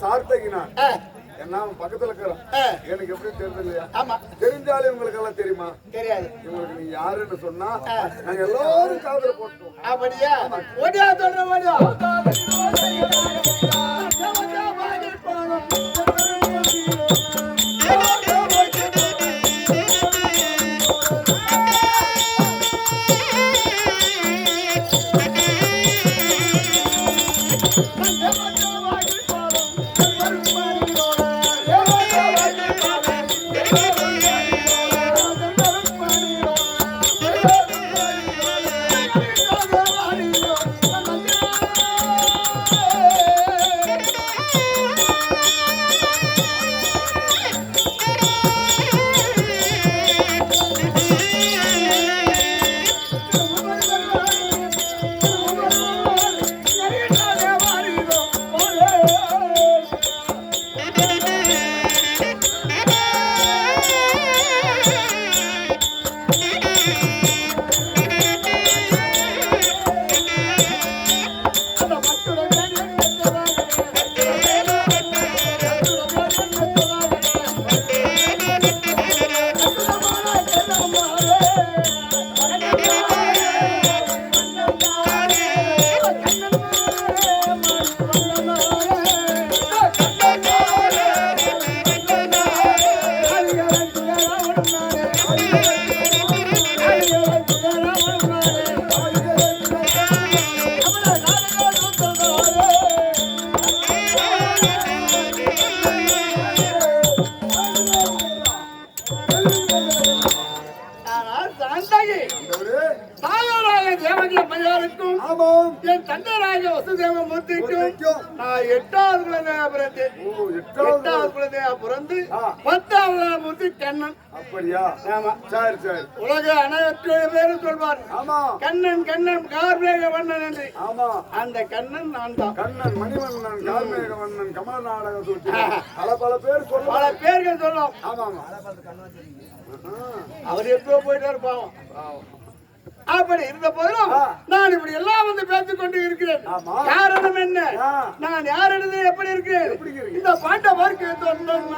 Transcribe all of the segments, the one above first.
சார்த்தகினா என்ன பக்கத்துல இருக்கிறோம் எனக்கு எப்படி தெரியுது இல்லையா? ஆமா, தெரிஞ்சாலே உங்களுக்கு எல்லாம் தெரியுமா? தெரியாது. உங்களுக்கு நீ யாருன்னு சொன்னா நாங்க எல்லாரும் காதல போட்டோம். அப்படியா? ஓடியா சொல்ற ஓடியா. என் தந்தைராஜ வசுதேவ மூர்த்திக்கும் நான் 8வது குழந்தையா பிறந்தேன். 8வது குழந்தையா பிறந்து 10வது மூர்த்தி கண்ணன். அப்படியா? ஆமா. சரி சரி. உலக அனைத்து பேரும் சொல்வார். ஆமா. கண்ணன் கண்ணன் கார்மேக வண்ணன் என்று. ஆமா. அந்த கண்ணன் நான் தான். கண்ணன் மணிவண்ணன் கார்மேக வண்ணன் கமல நாடக சூழ்ச்சி பல பேர் சொல்ல பல பேர்கள் சொல்லும். ஆமா ஆமா. அவர் எப்போ போயிட்டு இருப்பான். அப்படி இருந்த போதிலும் நான் இப்படி எல்லாம் வந்து பேசிக் கொண்டு இருக்கிறேன். காரணம் என்ன? நான் யாரிடது எப்படி இருக்கிறேன்? இந்த பாண்ட பார்க்க தொண்டன்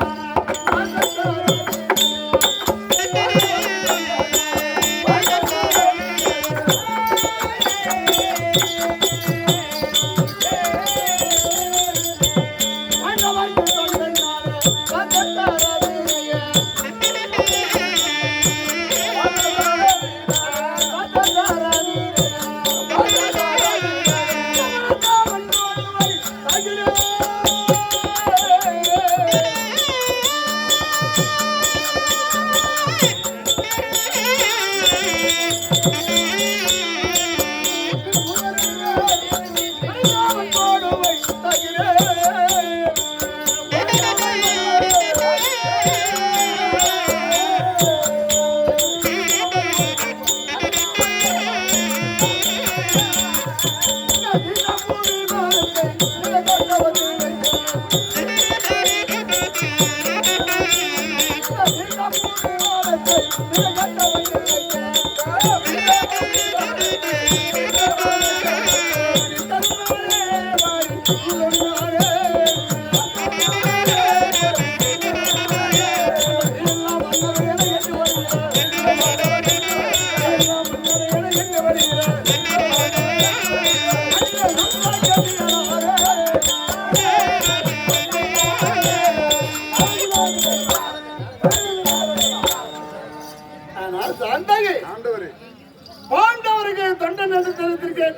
பாண்டவருக்கு தொண்டன் என்று தெரிவித்திருக்கேன்.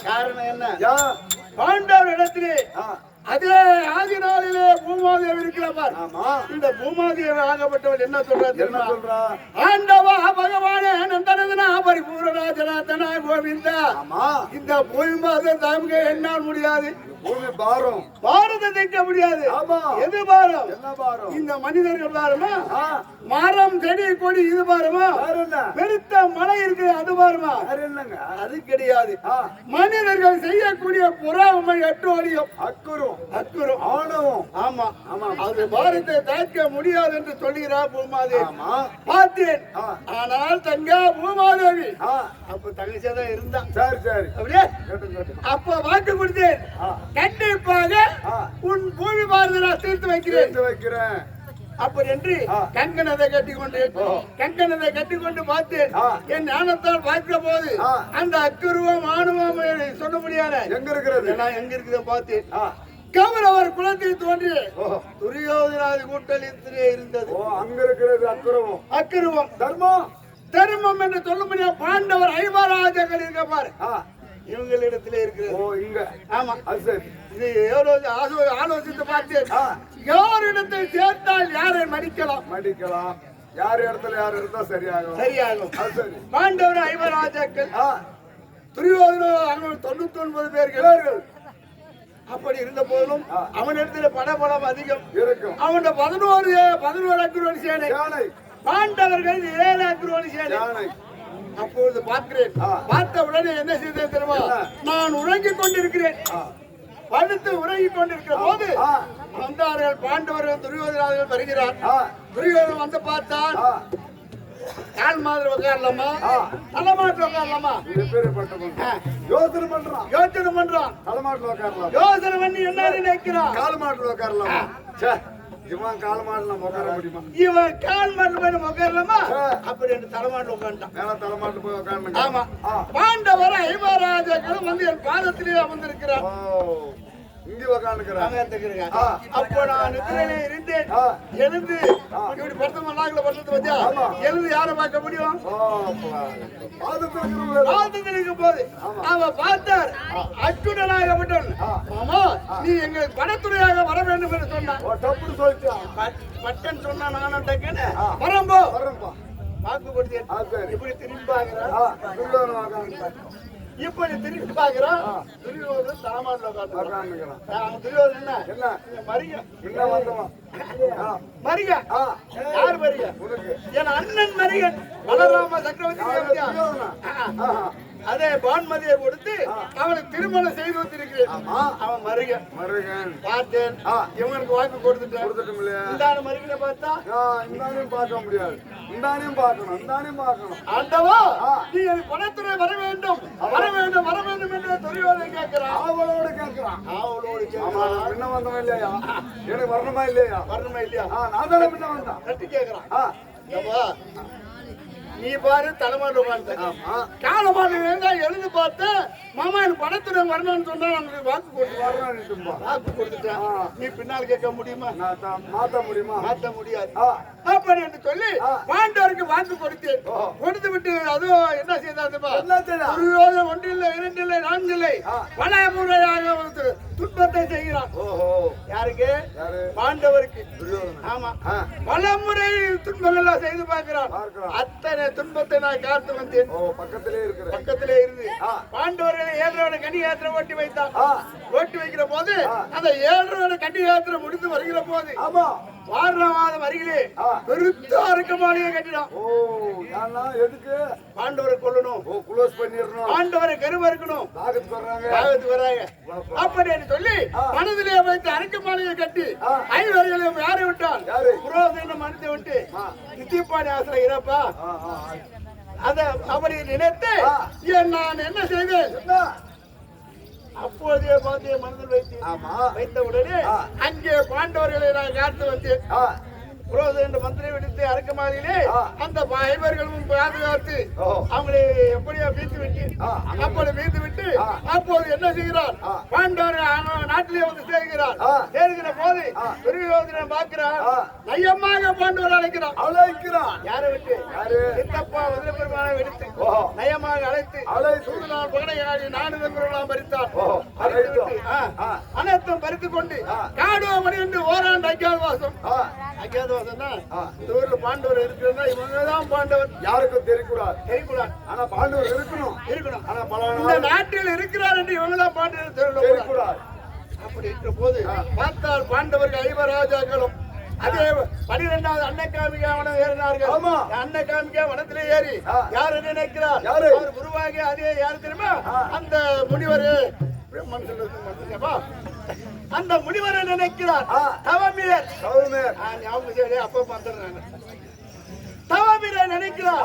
காரணம் என்ன? பாண்டவர் இடத்திலே அதே ஆதி நாளிலே பூமாதேவி இருக்கிறார். இந்த பூமாதேவி ஆகப்பட்டவள் என்ன சொல்றா? ஆண்டவா பகவானே நந்தனதனா பரிபூரணாஜனாதனா கோவிந்தா. இந்த பூமாதேவி தாங்க என்னால் முடியாது. பாரத தைக்க முடியாது. எது பாரம்? இந்த மனிதர்கள் பாருமா? மரம் செடி கொடி இது பாருமா? பெருத்த மலை இருக்கு அது பாருமா? அது கிடையாது. மனிதர்கள் செய்யக்கூடிய புறாமை அட்டோலியம் அக்குறும் ஆணவம். ஆமா, ஆமா அது பாரத்தை தாக்க முடியாது என்று சொல்லுகிறார் பூமாதேவி. ஆமா பார்த்தேன். ஆனால் தங்கா பூமாதேவி அப்ப தங்கச்சியாதான் இருந்தா. சரி சரி அப்படியே கேட்டு அப்ப வாக்கு கொடுத்தேன். கண்டிப்பாக உன் பூமி பாரதி நான் தீர்த்து வைக்கிறேன் அப்படி என்று கங்கனதை கட்டிக்கொண்டு பார்த்தேன். என் ஞானத்தால் பார்க்கிற போது அந்த அக்குருவம் ஆணுவம் சொல்ல முடியாது. எங்க இருக்கிறது? நான் எங்க இருக்குத பார்த்தேன். கௌரவர் குலத்தில் தோன்றி துரியோதனாதி கூட்டத்திலே இருந்தது. அங்க இருக்கிறது அக்குருவம். தர்மம் என்று சொல்ல முடியாது. பாண்டவர் ஐவராஜர்கள் இருக்க பாரு இவங்களிடத்திலே இருக்கிறது. ஆமா இது ஆலோசித்து பார்த்தேன். யாரிடத்தை சேர்த்தால் யாரை மடிக்கலாம் யார் இடத்துல யார் இருந்தா சரியாகும். பாண்டவர் ஐவராஜாக்கள் துரியோதனன் 99 பேர்கள். அப்படி இருந்த போதிலும் அவனிடத்துல படபலம் அதிகம் இருக்கும். அவன் 11 அக்குரோணி சேனை, பாண்டவர்கள் 7 அக்குரோணி சேனை. அப்பொழுது பார்க்கிறேன். பார்த்த உடனே என்ன செய்தேன் தெரியுமா? நான் உறங்கிக் கொண்டிருக்கிறேன். படுத்து உறங்கிக் கொண்டிருக்கிற போது வந்தார்கள் பாண்டவர்கள். துரியோதனார்கள் வருகிறார். துரியோதனன் வந்து பார்த்தால் கால் மாதிரி உட்காரலாமா தலைமாட்டில் உட்காரலாமா யோசனை பண்றான். யோசனை பண்ணி என்ன நினைக்கிறான்? கால் மாட்டில் உட்காரலாமா? இவன் கால் மாடல உட்கார முடியுமா? இவன் கால் மாடல உட்காரலாமா? அப்படி என்று தலைமாட்டில் உட்காந்துட்டான். தலைமாட்டில் போய் உட்காரணும். ஆமா பாண்டவர் ஐவராஜர்களும் வந்து என் பாதத்திலே அமர்ந்திருக்கிறார். இங்க உட்காந்துக்கிறான். அப்போ நான் நித்திரையிலே இருந்தேன். எழுந்து இப்படி எழுந்து யாரை பார்க்க முடியும்? பாதத்திற்கு போது அவன் பார்த்தார். அச்சுடனாகப்பட்டவன், மாமா நீ எங்க படத்துறையாக வர வேண்டும் என்று சொன்னான். பட்டன் சொன்னா நானும் டக்குன்னு வரம்போ வாக்கு கொடுத்தேன். இப்படி திரும்பி பார்க்கிறான். இப்படி திரும்பி பார்க்கிறான். துரியோதனன் தலைமாட்டில் உட்கார்ந்துக்கிறான். துரியோதனன் என்ன மரியா? யார் மரியா? என் அண்ணன் மரியன் பலராம சக்கரவர்த்தி. அதே பான்மதியை கொடுத்து அவனுக்கு திருமணம் செய்து வந்திருக்கிறேன். அவன் மருகன் பார்த்தேன். இவனுக்கு வாக்கு கொடுத்துட்டேன். இந்தான மருகனை பார்த்தா இந்தானையும் பார்க்க முடியாது. இந்தானையும் பார்க்கணும். ஆண்டவா நீ எனக்கு பணத்துறை வர வேண்டும் என்று துரியோதனன் கேட்கிறான். ஆவலோடு கேட்கிறான். என்ன வந்தவன் இல்லையா? எனக்கு வரணுமா இல்லையா? நான் தானே பின்ன வந்தான். கட்டி கேட்கிறான். நீ பாரு தலைமாட்டு உட்காந்து காலமாட்டு எழுந்து பார்த்து மாமா எனக்கு பணத்துடன் வரணும்னு சொன்னா நமக்கு வாக்கு கொடுத்துட்டேன். நீ பின்னால் கேட்க முடியுமா? மாத்த முடியாது. அப்படி என்று சொல்லி பாண்டவருக்கு வாக்கு கொடுத்து விட்டு அதுவும் என்ன செய்தார்? ஒன்றில்லை, இரண்டில்லை, நான்கில்லை, பல முறையாக துன்பத்தை செய்கிறான். யாருக்கு? பாண்டவருக்கு. ஆமா பல முறை துன்பங்கள் எல்லாம் செய்து பார்க்கிறான். அத்தனை துன்பத்தை நான் காத்து வந்தேன். பக்கத்திலே இருந்து பாண்டவர்களை 7 கன்னி யாத்திரை ஓட்டி வைத்தான். ஓட்டி வைக்கிற போது அந்த 7 கன்னி யாத்திரை முடிந்து வருகிற போது வாரணமாதம் அருகிலே பெருத்த அரக்கமாளிகை கட்டினான். பாண்டவரை கொல்லணும், பாண்டவரை கருவறுக்கணும், வராங்க. அப்படி சொல்லி மனதிலே வைத்து அரக்கமாளிகை கட்டி 5 வரைகளையும் யாரை விட்டான்? புரோதன மனத்தை விட்டு நித்தியப்பாடி ஆசிரியர் இறப்பா. அத அப்படி நினைத்து நான் என்ன செய்தேன்? அப்போதைய பாத்திய மனதில் வைத்த உடனே அங்கே பாண்டவர்களை நான் காத்து வந்தேன். புரோதன மந்திரை விடுத்து அரக்கமாளிலே அந்த 5 பாதுகாத்து அவங்களை எப்படியோ வீழ்த்து விட்டு அப்போது என்ன செய்கிறார்? பாண்டவர் நாட்டிலே வந்து சேர்கிற போது துரியோதனன் பார்க்கிறார். நயமாக பாண்டவர் அழைக்கிறான். யாரை விட்டு? சித்தப்பா வதிரபெருமானை விடுத்து நயமாக அழைத்து சூழ்நாள் பகடையாடி 4 பெருமாள் பறித்தார். அனைத்தும் பறித்துக் கொண்டு காடுவமணி என்று ஓராண்டு அஜாதவாசம். பாண்டவர் இருக்கிறதா? இவங்கதான் பாண்டவர். யாருக்கும் தெரியக்கூடாது. ஆனா பாண்டவர் இருக்கணும். ஆனா இந்த நாட்டில் இருக்கிறார் என்று இவங்கதான் பாண்டவர் தெரியக்கூடாது. அப்படி இருக்கிற போது பார்த்தால் பாண்டவர்கள் 5 ராஜாக்களும் அதே 12வது அன்னகாமிகா வனம் ஏறினார்கள். அன்னகாமிகா வனத்திலே ஏறி யாரு நினைக்கிறார்? அவர் குருவாகி அதே யாரு தெரியுமா? அந்த முனிவர் அந்த முனிவரை நினைக்கிறார் தவமீர் ஞாபகம் அப்ப வந்துடுறாங்க தவமீரை நினைக்கிறார்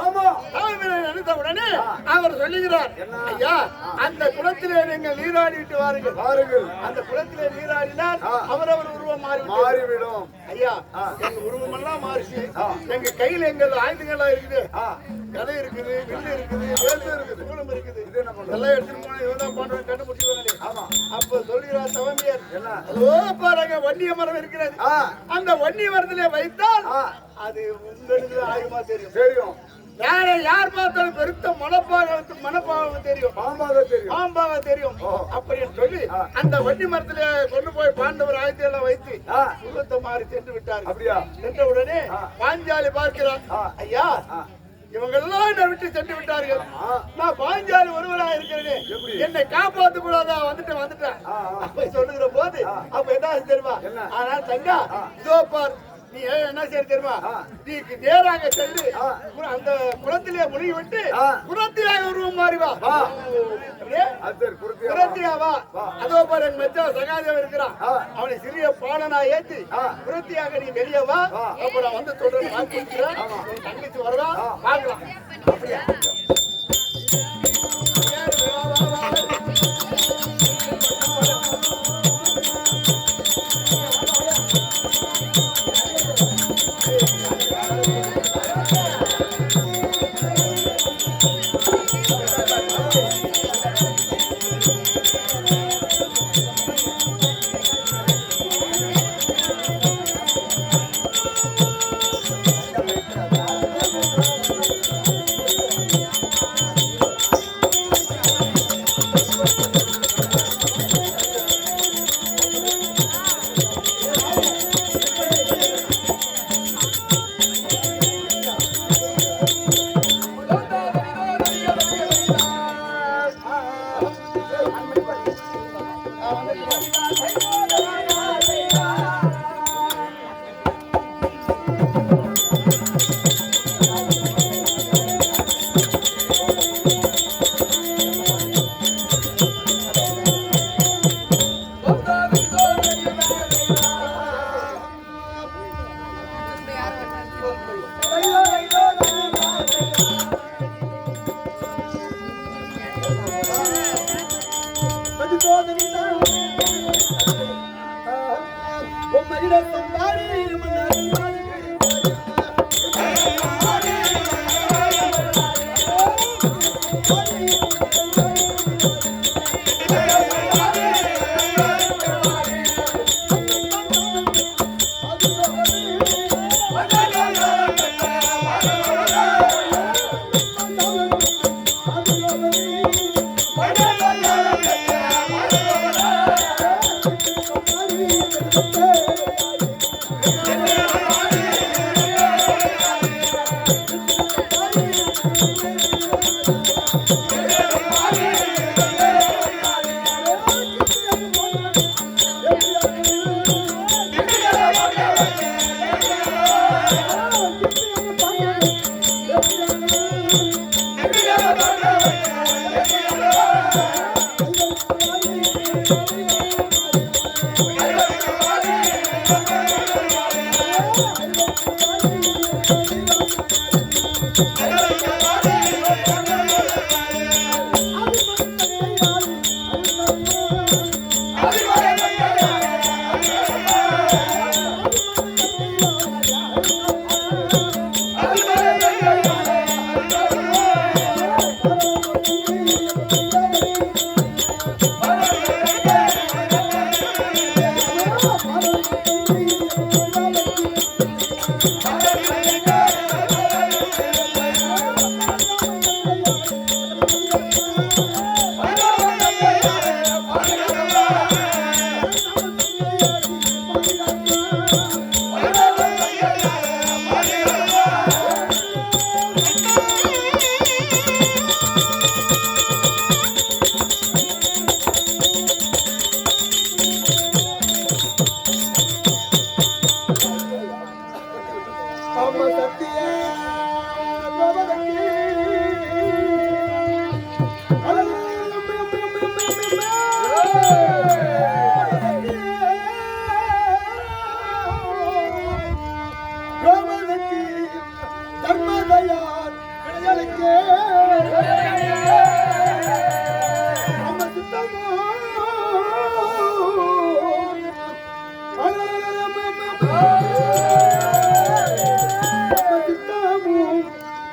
தவமீரை நினைத்த உடனே அவர் சொல்லுகிறார் ஐயா அந்த குளத்திலே நீங்கள் நீராடிட்டு வாருங்கள் அந்த குளத்திலே நீராடினால் அவரவர் உருவம் மாறிவிடும் ஐயா எங்க உருவம் எல்லாம் மாறிச்சு எங்க கையில எங்கள் ஆயுதங்களா இருக்குது கதை இருக்குது வில்லு இருக்குது வேல் இருக்குது சூலம் இருக்குது எல்லாம் எடுத்துட்டு போனா இவதான் போன்ற கண்டுபிடிச்சு அப்ப சொல்லுகிறார் தவமீர் அதோ பாருங்க வன்னிய மரம் இருக்கிறது அந்த வன்னிய மரத்திலே வைத்தால் அது உங்களுக்கு ஆயுமா தெரியும் யார் பார்த்தாலும் பெருத்த மனப்பாகம் தெரியும் பாம்பாக தெரியும் அப்படின்னு சொல்லி அந்த வண்டி மரத்திலே கொண்டு போய் பாண்டவர் ஆயத்தை எல்லாம் வைத்து உருவத்தை மாறி சென்று விட்டார் சென்ற உடனே பாஞ்சாலி பார்க்கிறார் ஐயா இவங்க எல்லாம் என்னை விட்டு சென்று விட்டார்கள் நான் பாஞ்சாலி ஒருவராக இருக்கிறேன் என்னை காப்பாத்து கூடாதா வந்துட்டேன் அப்ப சொல்லுகிற போது அப்ப என்ன தெரியுமா ஆனா தங்கா இதோ பார் நீ என்ன செய்ய தெரியுமா நீ நேராக சென்று அந்த குளத்திலே முழுகி விட்டு குரத்தியாக உருவம் மாறிவா குரத்தியாவா அதோ பாரு என் மெச்சா சகாதேவன் இருக்கிறான் அவனை சிறிய பாடனா ஏற்றி குரத்தியாக நீ வெளியே வா அப்ப நான் வந்து தொடர்ந்து வாங்கி தங்கச்சி வரலாம் பார்க்கலாம் அப்படியா Hey!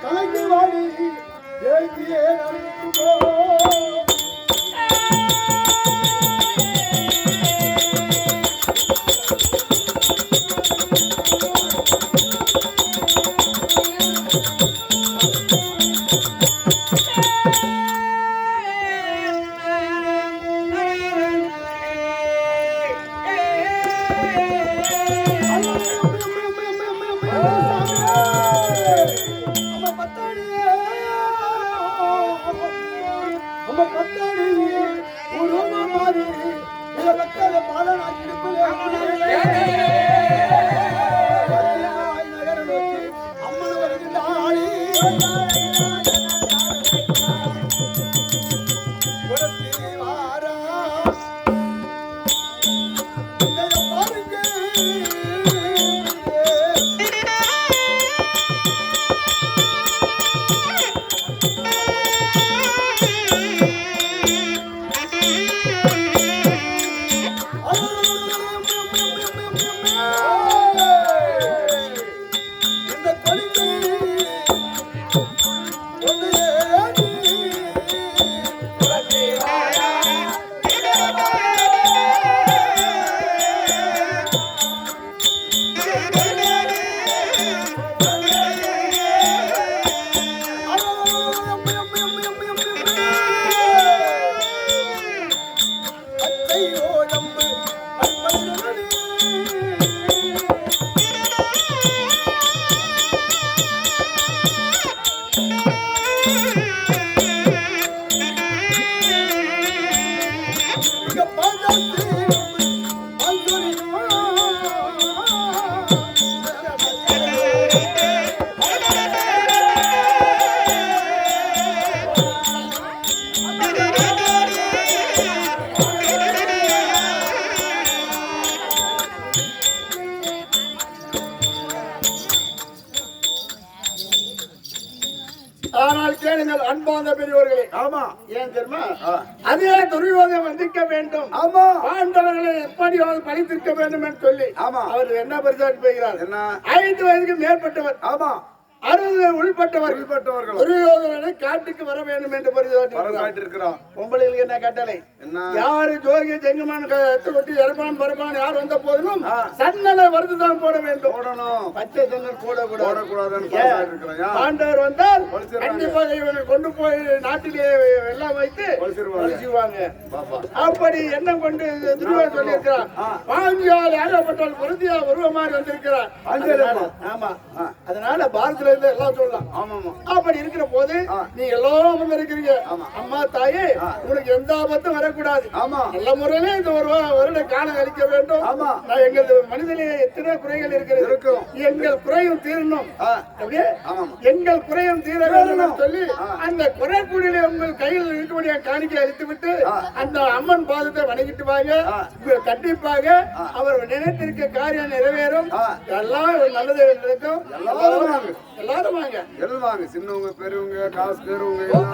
கலங்கி வாடி ஏங்கியே நடக்குமோ ஆனால் கேளுங்கள் அன்பான பெரியவர்களே. ஆமா, ஏன் தெரியுமா? அதே துரியோதனை வந்திக்க வேண்டும். ஆமா, பாண்டவர்களை எப்படியாவது பழித்திருக்க வேண்டும் என்று சொல்லி ஆமா, அவர் என்ன பரிசாட்டி போகிறார்? என்ன? 5 வயதுக்கு மேற்பட்டவர், ஆமா, 60 உள்பட்டவர்கள் துரியோதனனை காட்டுக்கு வர வேண்டும் என்று பரிசாட்டி இருக்கிறார். பொம்பளைகளுக்கு என்ன கட்டளை? யாரு ஜோகி ஜெங்கமான கொட்டி இறப்பான் பரப்பான் யார் வந்த போதிலும் சன்னலை வருதுதான் போட வேண்டும். பச்சை சன்னல் போடக்கூடாது. பாண்டவர் வந்தால் கண்டிப்பாக இவனை கொண்டு போய் நாட்டிலே எல்லாம் வைத்து வலிச்சுவாங்க. அப்படி எண்ணம் கொண்டு துரியோதனன் சொல்லியிருக்கிறார். பாஞ்சால் ஏகப்பட்டால் பொருந்தியா உருவமாக வந்திருக்கிறார். ஆமா, அதனால பாரதத்துல இருந்து எல்லாம் சொல்லலாம். அப்படி இருக்கிற போது நீ எல்லாம் வந்து இருக்கிறீங்க. அம்மா தாயே, உங்களுக்கு எந்த ஆபத்தும் வரக்கூடாது. நல்ல முறையில இந்த ஒரு வருட காலம் கழிக்க வேண்டும். நான் எங்கள் மனிதனிலே எத்தனை குறைகள் இருக்கிறது, எங்கள் குறையும் தீரணும். அப்படியே எங்கள் குறையும் தீர வேண்டும் சொல்லி அந்த குறைக்குடியில உங்கள் கையில் இருக்கக்கூடிய காணிக்கை அளித்து விட்டு அந்த அம்மன் பாதத்தை வணங்கிட்டு வாங்க. கண்டிப்பாக அவர் நினைத்திருக்க காரியம் நிறைவேறும். எல்லாம் நல்லது நடக்கும். எல்லாரும் வாங்க, எல்லாம் வாங்க. சின்னவங்க பெரியவங்க காசு பெரியவங்க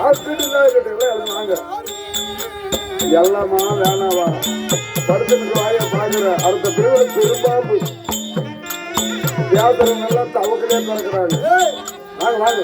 ஹாஸ்பிட்டல் இருக்கட்டும் வாங்க எல்லாமா வேணாவா படுத்துக்கு வாய பாக்குற அடுத்த பிரிவில் பெரும்பாம்பு வியாபாரம் எல்லாம் தவக்கலே திறக்கிறாங்க வாங்க வாங்க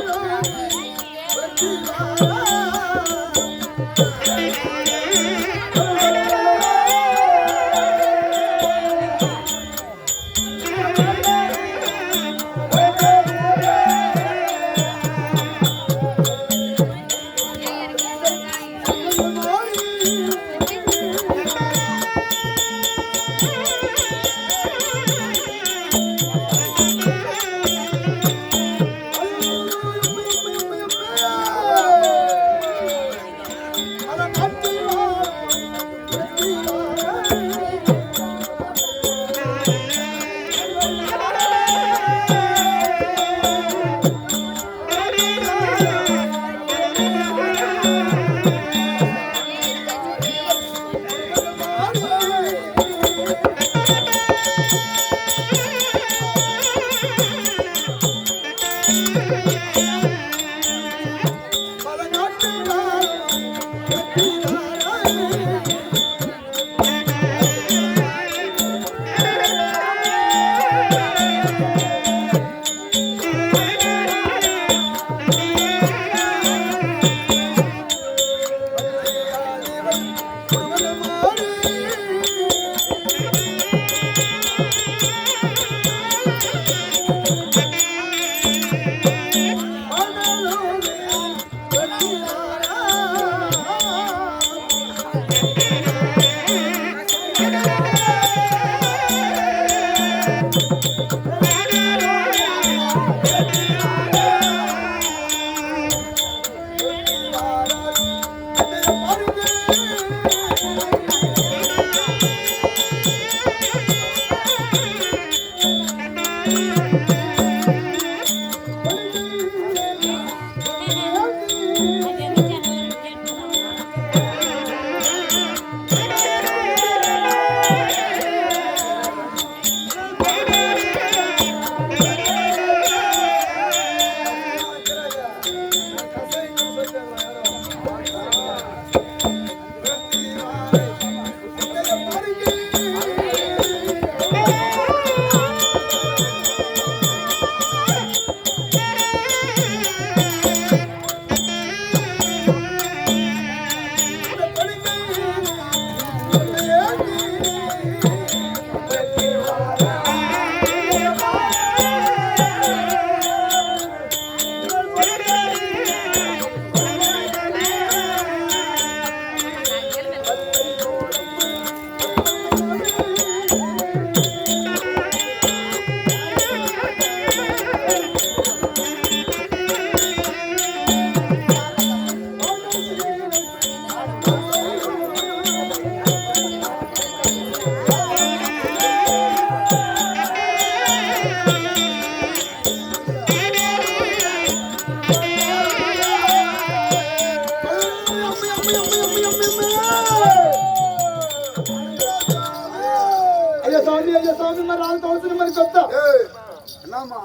என்னமா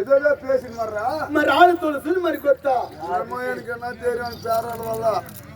ஏதோ பேசின்னு வர்றா ஆளு தோல் சிறு மாதிரி கொத்தா எனக்கு என்ன தெரியும் பேராளவா